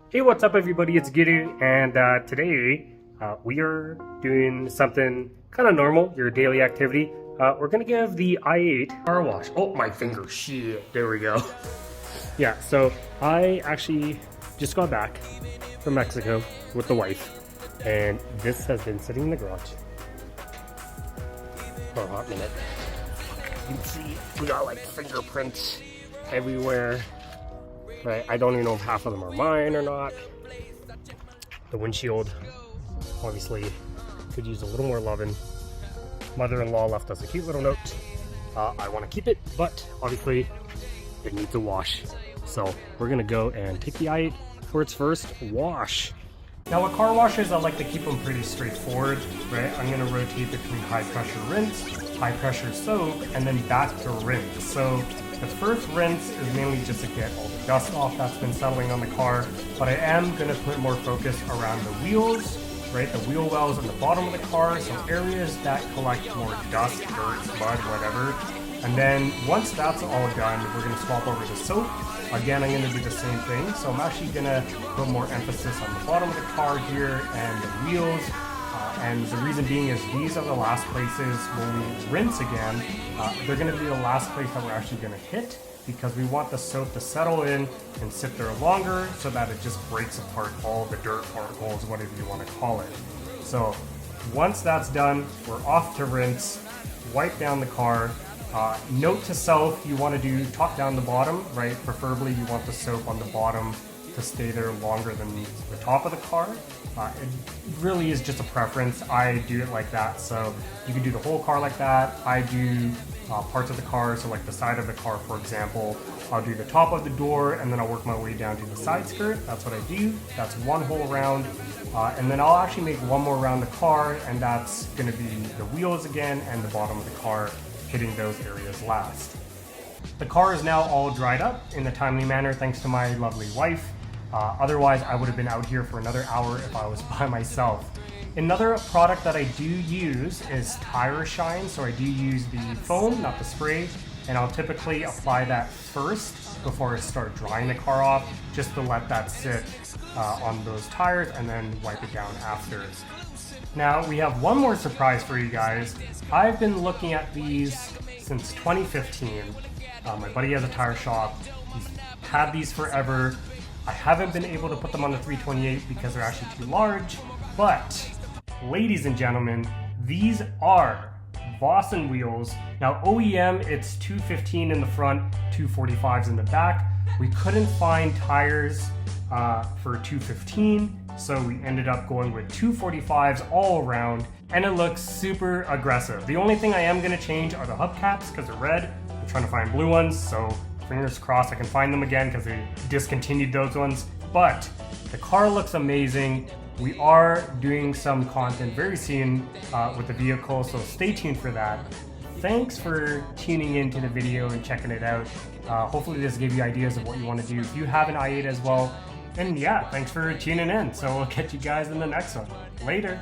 Hey, what's up everybody, it's Giddy, and today we are doing something kind of normal, your daily activity. We're gonna give the i8 car wash. Oh, my finger, shit, there we go. Yeah, so I actually just got back from Mexico with the wife, and this has been sitting in the garage for a hot minute. You can see we got like fingerprints everywhere. Right, I don't even know if half of them are mine or not. The windshield obviously could use a little more loving. Mother-in-law left us a cute little note. I want to keep it, but obviously it needs a wash. So we're gonna go and take the i8 for its first wash. Now with car washes, I like to keep them pretty straightforward, right? I'm gonna rotate between high pressure rinse, high pressure soak, and then back to rinse. So the first rinse is mainly just to get all the dust off that's been settling on the car, but I am going to put more focus around the wheels, right? The wheel wells on the bottom of the car, so areas that collect more dust, dirt, mud, whatever. And then once that's all done, we're going to swap over to soap. Again, I'm going to do the same thing, so I'm actually going to put more emphasis on the bottom of the car here and the wheels. And the reason being is these are the last places when we rinse again, they're going to be the last place that we're actually going to hit, because we want the soap to settle in and sit there longer so that it just breaks apart all the dirt particles, whatever you want to call it. So once that's done, we're off to rinse, wipe down the car. Note to self, you want to do top down the bottom, right? Preferably you want the soap on the bottom to stay there longer than the top of the car. It really is just a preference. I do it like that, so you can do the whole car like that. I do parts of the car, so like the side of the car, for example. I'll do the top of the door, and then I'll work my way down to the side skirt. That's what I do. That's one whole round. And then I'll actually make one more round the car, and that's gonna be the wheels again and the bottom of the car, hitting those areas last. The car is now all dried up in a timely manner thanks to my lovely wife. Otherwise, I would have been out here for another hour if I was by myself. Another product that I do use is tire shine. So I do use the foam, not the spray, and I'll typically apply that first before I start drying the car off, just to let that sit on those tires and then wipe it down after. Now we have one more surprise for you guys. I've been looking at these since 2015. My buddy has a tire shop. He's had these forever. I haven't been able to put them on the 328 because they're actually too large, but ladies and gentlemen, these are Vossen wheels. Now OEM, it's 215 in the front, 245s in the back. We couldn't find tires for 215, so we ended up going with 245s all around, and it looks super aggressive. The only thing I am gonna change are the hubcaps because they're red. I'm trying to find blue ones, so fingers crossed I can find them again because they discontinued those ones. But the car looks amazing. We are doing some content very soon with the vehicle, so stay tuned for that. Thanks for tuning into the video and checking it out. Hopefully this gave you ideas of what you want to do if you have an i8 as well. And yeah, thanks for tuning in. So we'll catch you guys in the next one. Later.